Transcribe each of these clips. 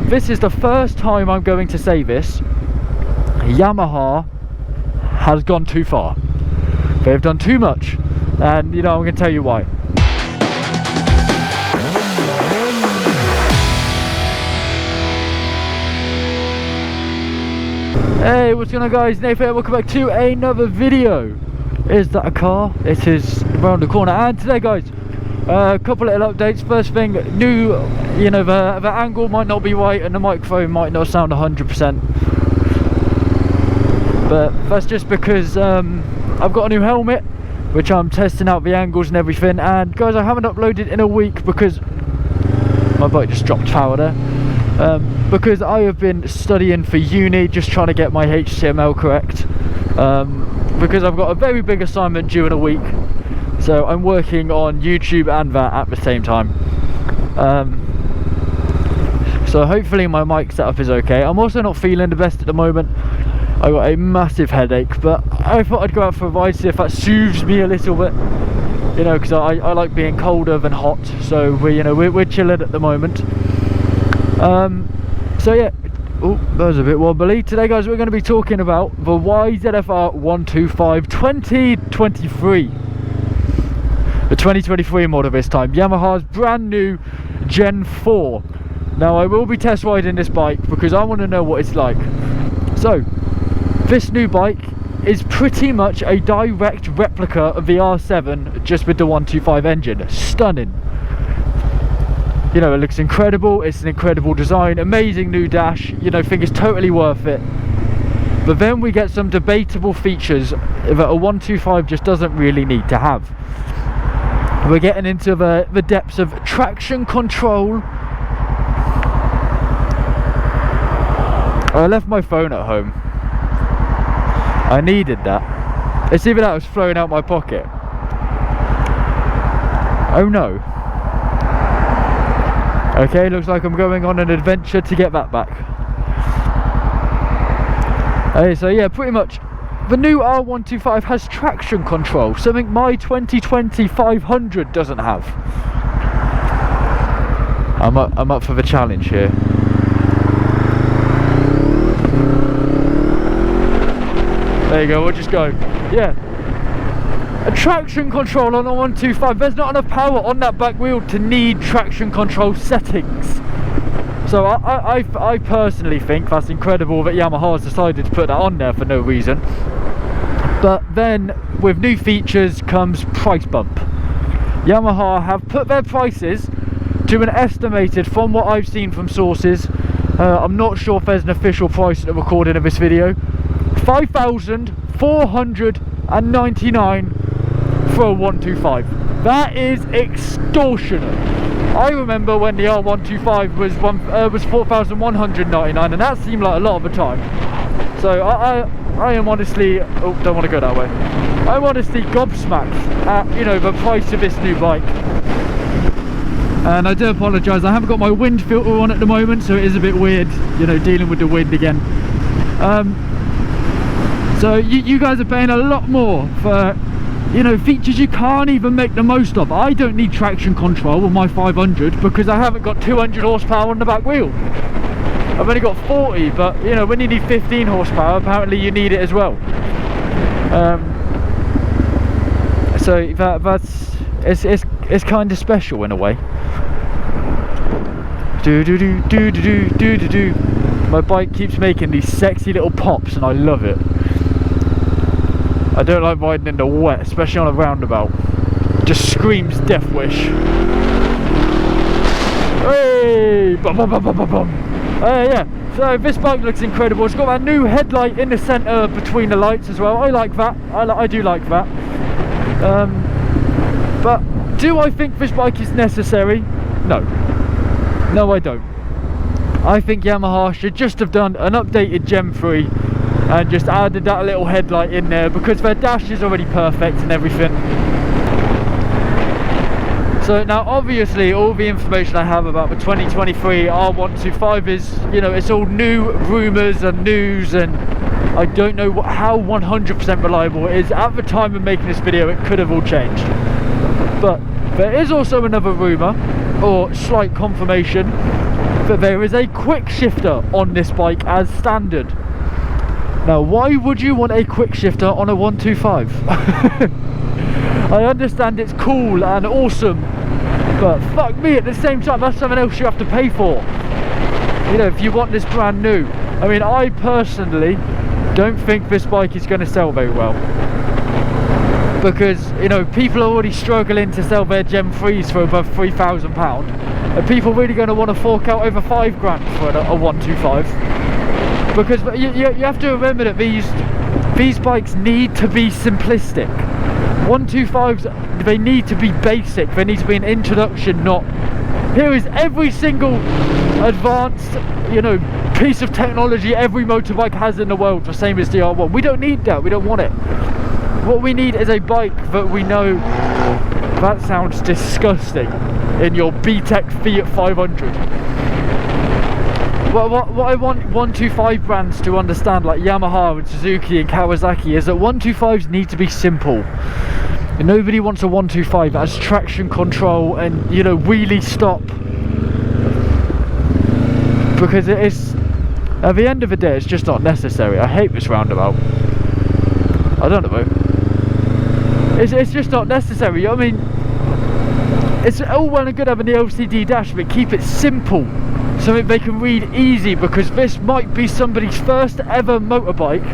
this is the first time I'm going to say this. Yamaha has gone too far. They've done too much, and you know, I'm going to tell you why. Hey, what's going on, guys? Nath here. Welcome back to another video. Is that a car? It is around the corner. And today, guys, a couple of little updates. First thing, new, you know, the angle might not be right and the microphone might not sound 100%, but that's just because I've got a new helmet which I'm testing out the angles and everything. And guys, I haven't uploaded in a week because my bike just dropped power there. Because I have been studying for uni, just trying to get my HTML correct, because I've got a very big assignment due in a week, so I'm working on YouTube and that at the same time. So hopefully my mic setup is okay. I'm also not feeling the best at the moment. I got a massive headache, but I thought I'd go out for a ride, see if that soothes me a little bit, you know, because I like being colder than hot. So we're chilling at the moment. So yeah, oh, that was a bit wobbly. Today, guys, we're going to be talking about the YZF-R125 2023. The 2023 model this time. Yamaha's brand new Gen 4. Now, I will be test riding this bike because I want to know what it's like. So, this new bike is pretty much a direct replica of the R7, just with the 125 engine. Stunning. You know, it looks incredible. It's an incredible design, amazing new dash, you know, think it's totally worth it. But then we get some debatable features that a 125 just doesn't really need to have. We're getting into the depths of traction control. I left my phone at home. I needed that. It's either that was flowing out my pocket. Oh no. Okay, looks like I'm going on an adventure to get that back. Okay, so yeah, pretty much the new R125 has traction control, something my 2020 500 doesn't have. I'm up for the challenge here. There you go, we'll just go. Yeah. A traction control on a 125, there's not enough power on that back wheel to need traction control settings. So I personally think that's incredible that Yamaha's decided to put that on there for no reason. But then with new features comes price bump. Yamaha have put their prices to an estimated, from what I've seen from sources, I'm not sure if there's an official price at the recording of this video, 5,499 for a 125. That is extortionate. I remember when the R125 was 4,199, and that seemed like a lot of the time. So I am honestly, oh, don't want to go that way. I'm honestly gobsmacked at, you know, the price of this new bike. And I do apologise, I haven't got my wind filter on at the moment, so it is a bit weird, you know, dealing with the wind again. So you guys are paying a lot more for, you know, features you can't even make the most of. I don't need traction control on my 500 because I haven't got 200 horsepower on the back wheel. I've only got 40, but you know, when you need 15 horsepower, apparently you need it as well. So it's kind of special in a way. My bike keeps making these sexy little pops and I love it. I don't like riding in the wet, especially on a roundabout. Just screams death wish. Hey! Bum, bum, bum, bum, bum, bum. Yeah, so this bike looks incredible. It's got that new headlight in the centre between the lights as well. I like that. I do like that. But do I think this bike is necessary? No. No, I don't. I think Yamaha should just have done an updated Gen 3 and just added that little headlight in there, because their dash is already perfect and everything. So now obviously all the information I have about the 2023 R125 is, you know, it's all new rumours and news, and I don't know how 100% reliable it is. At the time of making this video it could have all changed. But there is also another rumour, or slight confirmation, but there is a quick shifter on this bike as standard. Now, why would you want a quick shifter on a 125? I understand it's cool and awesome, but fuck me, at the same time, that's something else you have to pay for. You know, if you want this brand new. I mean, I personally don't think this bike is going to sell very well, because, you know, people are already struggling to sell their Gen 3s for above £3,000. Are people really going to want to fork out over £5 grand for a 125? Because you have to remember that these bikes need to be simplistic. 125s, they need to be basic. They need to be an introduction, not here is every single advanced, you know, piece of technology every motorbike has in the world, the same as the R1. We don't need that. We don't want it. What we need is a bike that we know, that sounds disgusting, in your BTEC Fiat 500. What I want 125 brands to understand, like Yamaha and Suzuki and Kawasaki, is that 125s need to be simple. And nobody wants a 125 that has traction control and, you know, wheelie stop, because it is, at the end of the day, it's just not necessary. I hate this roundabout. I don't know. It's just not necessary. I mean, it's all well and good having the LCD dash, but keep it simple, so that they can read easy, because this might be somebody's first ever motorbike,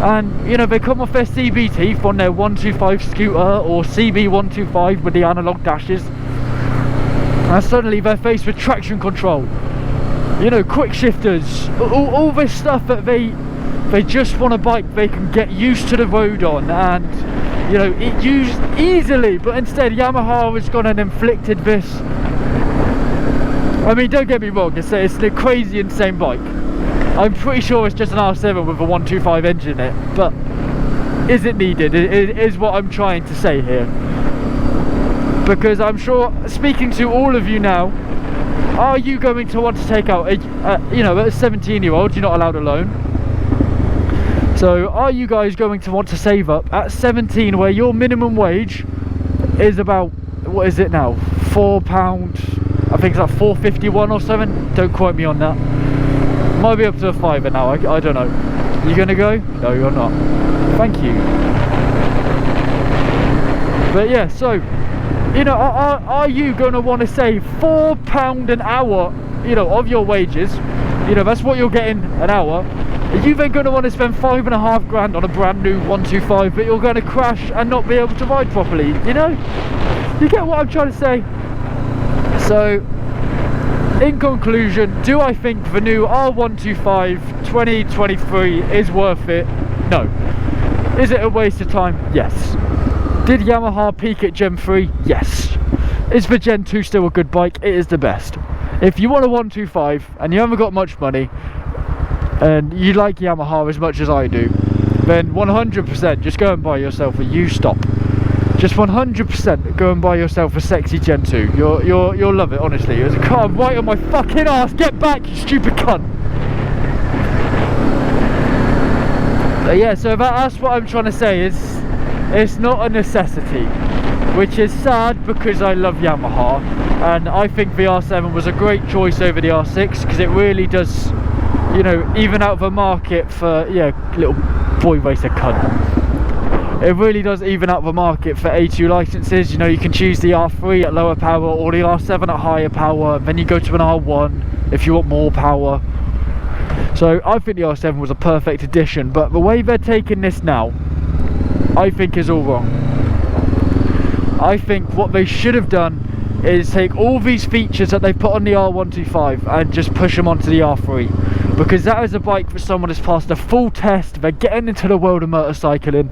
and, you know, they come off their CBT on their 125 scooter or CB125 with the analog dashes, and suddenly they're faced with traction control, you know, quick shifters, all this stuff that they just want a bike they can get used to the road on and, you know, it used easily. But instead Yamaha has gone and inflicted this. I mean, don't get me wrong, it's a crazy insane bike. I'm pretty sure it's just an R7 with a 125 engine in it, but is it needed? It is what I'm trying to say here. Because I'm sure, speaking to all of you now, are you going to want to take out a, you know, a 17-year-old, you're not allowed a loan. So are you guys going to want to save up at 17, where your minimum wage is about, what is it now, £4, I think it's like £4.51 or something, don't quote me on that. Might be up to a £5 now, I don't know. You gonna go? No, you're not. Thank you. But yeah, so, you know, are you going to want to save £4 an hour, you know, of your wages? You know, that's what you're getting an hour. Are you then going to want to spend £5.5 grand on a brand new 125, but you're going to crash and not be able to ride properly? You know, you get what I'm trying to say? So, in conclusion, do I think the new R125 2023 is worth it? No. Is it a waste of time? Yes. Did Yamaha peak at Gen 3? Yes. Is the Gen 2 still a good bike? It is the best. If you want a 125 and you haven't got much money and you like Yamaha as much as I do, then 100% just go and buy yourself a used stock. Just 100% go and buy yourself a sexy Gen 2. You'll love it, honestly. There's a car right on my fucking ass. Get back, you stupid cunt. But yeah, so that's what I'm trying to say, is it's not a necessity, which is sad because I love Yamaha and I think the R7 was a great choice over the R6, because it really does, you know, even out the market for, yeah, little boy racer cunt. It really does even out the market for A2 licenses. You know, you can choose the R3 at lower power or the R7 at higher power, then you go to an R1 if you want more power. So I think the R7 was a perfect addition, but the way they're taking this now, I think is all wrong. I think what they should have done is take all these features that they put on the R125 and just push them onto the R3, because that is a bike for someone that's passed a full test. They're getting into the world of motorcycling.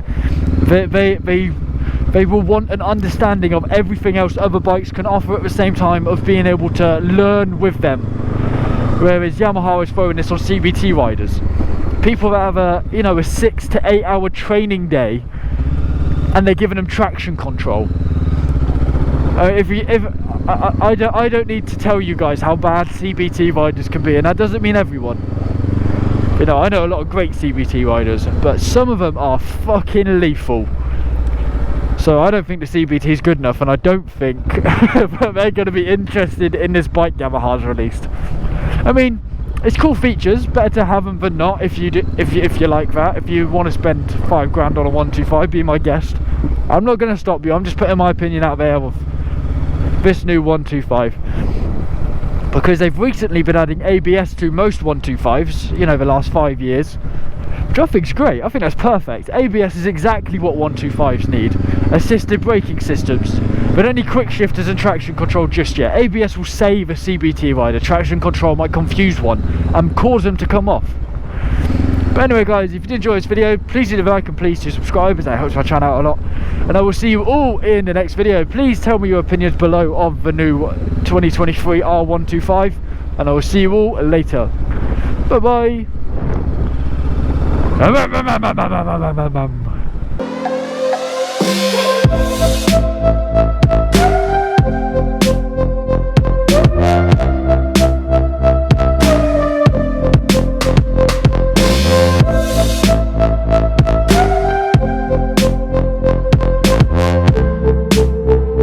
They will want an understanding of everything else other bikes can offer at the same time, of being able to learn with them. Whereas Yamaha is throwing this on CBT riders, people that have a, you know, a 6 to 8 hour training day, and they're giving them traction control. I don't need to tell you guys how bad CBT riders can be, and that doesn't mean everyone. You know, I know a lot of great CBT riders, but some of them are fucking lethal. So I don't think the CBT is good enough, and I don't think they're going to be interested in this bike Yamaha's released. I mean, it's cool features, better to have them than not. If you like that, if you want to spend £5 grand on a 125, be my guest. I'm not going to stop you. I'm just putting my opinion out there of this new 125, because they've recently been adding ABS to most 125s, you know, the last 5 years, which I think's great. I think that's perfect. ABS is exactly what 125s need. Assisted braking systems, but only quick shifters and traction control just yet. ABS will save a CBT rider. Traction control might confuse one and cause them to come off. But anyway guys, if you did enjoy this video, please leave a like and please do subscribe, as that helps my channel out a lot. And I will see you all in the next video. Please tell me your opinions below of the new 2023 R125, and I will see you all later. Bye bye.